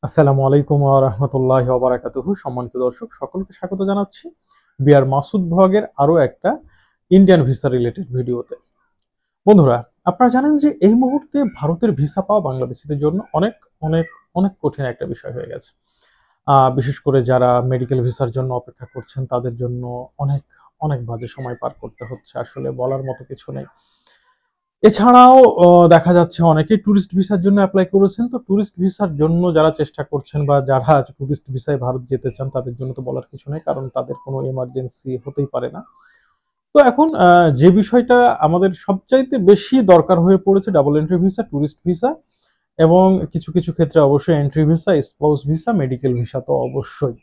আসসালামু আলাইকুম ওয়া রাহমাতুল্লাহি ওয়া বারাকাতুহু। সম্মানিত দর্শক সকলকে স্বাগত জানাচ্ছি বিআর মাসুদ ভ্লগের আরো একটা ইন্ডিয়ান ভিসা রিলেটেড ভিডিওতে। বন্ধুরা, আপনারা জানেন যে এই মুহূর্তে ভারতের ভিসা পাওয়া বাংলাদেশীদের জন্য অনেক অনেক অনেক কঠিন একটা বিষয় হয়ে গেছে। বিশেষ করে যারা মেডিকেল ভিসার জন্য অপেক্ষা করছেন তাদের জন্য অনেক অনেক বাজে সময় পার করতে হচ্ছে। আসলে বলার মতো কিছু নেই। এছাড়াও দেখা যাচ্ছে অনেকেই টুরিস্ট ভিসার জন্য এপ্লাই করেছেন। তো টুরিস্ট ভিসার জন্য যারা চেষ্টা করছেন বা যারা টুরিস্ট ভিসায় ভারত যেতে চান তাদের জন্য তো বলার কিছু নেই। কারণ তাদের কোনো এমার্জেন্সি হতেই পারে না। তো এখন যে বিষয়টা আমাদের সবচাইতে বেশি দরকার হয়ে পড়েছে double entry visa, tourist visa এবং কিছু, কিছু ক্ষেত্রে অবশ্যই entry visa, spouse visa, medical visa তো অবশ্যই।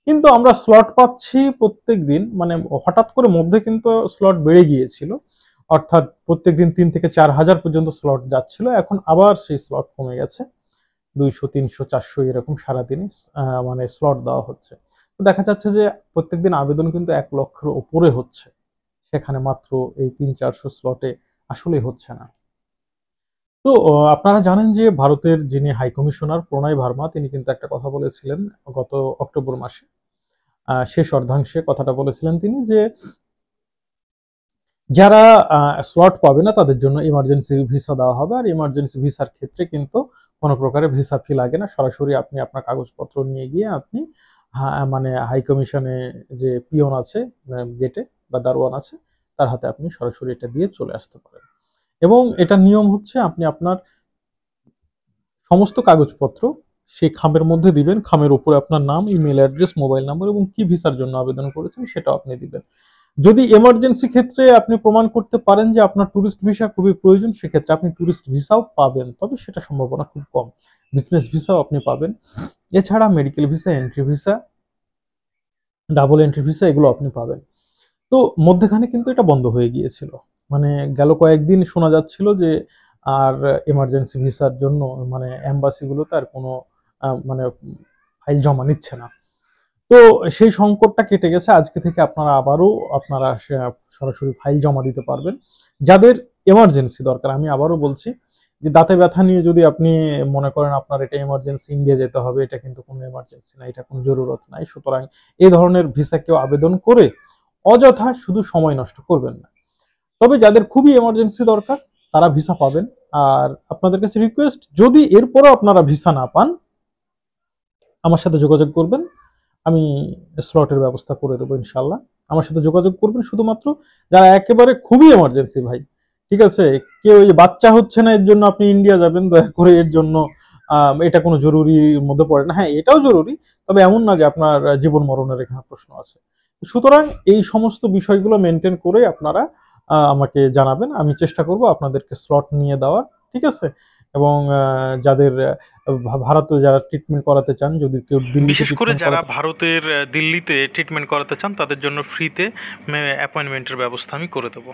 কিন্তু আমরা স্লট পাচ্ছি প্রত্যেকদিন, মানে হঠাৎ করে মধ্যে কিন্তু স্লট বেড়ে গিয়েছিল। অর্থাৎ প্রত্যেকদিন ৩ থেকে ৪,০০০ পর্যন্ত স্লট যাচ্ছিল। এখন আবার সেই স্লট কমে গেছে। ২০০, ৩০০, ৪০০ এরকম সারাদিনে মানে স্লট দেওয়া হচ্ছে। তো দেখা যাচ্ছে যে প্রত্যেকদিন আবেদন কিন্তু ১ লক্ষের উপরে হচ্ছে। সেখানে মাত্র এই ৩-৪০০ স্লটে আসলেই হচ্ছে না। তো আপনারা জানেন যে ভারতের যিনি হাই কমিশনার প্রণয় ভার্মা তিনি কিন্তু একটা কথা বলেছিলেন গত অক্টোবর মাসে। শেষ অর্ধাংশে কথাটা বলেছিলেন তিনি যে যারা স্লট পাবে না তাদের জন্য ইমার্জেন্সি ভিসা দেওয়া হবে। আর ইমার্জেন্সি ভিসার ক্ষেত্রে কিন্তু কোনো প্রকারের ভিসা ফি লাগে না। সরাসরি আপনি আপনার কাগজপত্র নিয়ে গিয়ে আপনি মানে হাই কমিশনে যে পিয়ন আছে গেটে বা দারোয়ান আছে তার হাতে আপনি সরাসরি এটা দিয়ে চলে আসতে পারেন। এবং এটার নিয়ম হচ্ছে আপনি আপনার সমস্ত কাগজপত্র সেই খামের মধ্যে দিবেন। খামের উপরে আপনার নাম, ইমেইল অ্যাড্রেস, মোবাইল নাম্বার এবং কি ভিসার জন্য আবেদন করেছেন সেটাও আপনি দিবেন। যদি এমার্জেন্সি ক্ষেত্রে আপনি প্রমাণ করতে পারেন যে আপনার টুরিস্ট ভিসা খুবই প্রয়োজন, সেক্ষেত্রে আপনি টুরিস্ট ভিসাও পাবেন। তবে সেটা সম্ভাবনা খুব কম। বিজনেস ভিসাও আপনি পাবেন। এছাড়া medical visa, entry visa, double entry visa এগুলো আপনি পাবেন। তো মধ্যেখানে কিন্তু এটা বন্ধ হয়ে গিয়েছিল। মানে গেল কয়েকদিন শোনা যাচ্ছিল যে আর এমার্জেন্সি ভিসার জন্য মানে এম্বাসি গুলোতে আর কোনো মানে ফাইল জমা নিচ্ছে না। তো সেই সংকটটা কেটে গেছে। আজকে থেকে আপনারা সরাসরি ফাইল জমা দিতে পারবেন। যাদের এমার্জেন্সি দরকার, আমি আবারও বলছি যে দাঁতে ব্যথা নিয়ে যদি আপনি মনে করেন আপনার এটা এমার্জেন্সি ইন্ডিয়া যেতে হবে, এটা কিন্তু কোনো এমার্জেন্সি না, এটা কোনো জরুরত নাই। সুতরাং এই ধরনের ভিসা কেউ আবেদন করে অযথা শুধু সময় নষ্ট করবেন না। তবে যাদের খুবই এমার্জেন্সি দরকার তারা ভিসা পাবেন। আর আপনাদের কাছে রিকোয়েস্ট, যদি এরপরও আপনারা ভিসা না পান আমার সাথে যোগাযোগ করবেন। আমি স্লটের ব্যবস্থা করে দেবো ইনশাল্লাহ। আমার সাথে যোগাযোগ করবেন শুধুমাত্র যারা একেবারে খুবই এমার্জেন্সি ভাই। ঠিক আছে? কেউ এই বাচ্চা হচ্ছে না এর জন্য আপনি ইন্ডিয়া যাবেন, দয়া করে এর জন্য এটা কোনো জরুরির মধ্যে পড়ে না। হ্যাঁ, এটাও জরুরি। তবে এমন না যে আপনার জীবন মরণের এখানে প্রশ্ন আছে। সুতরাং এই সমস্ত বিষয়গুলো মেনটেন করে আপনারা আমাকে জানাবেন। আমি চেষ্টা করব আপনাদেরকে স্লট নিয়ে দেওয়ার। ঠিক আছে? এবং যাদের ভারতে যারা ট্রিটমেন্ট করাতে চান, যদি কেউ দিল্লিতে বিশেষ করে ট্রিটমেন্ট যারা করাতে ভারতের দিল্লিতে ট্রিটমেন্ট করাতে চান তাদের জন্য ফ্রিতে অ্যাপয়েন্টমেন্টের ব্যবস্থা আমি করে দেবো।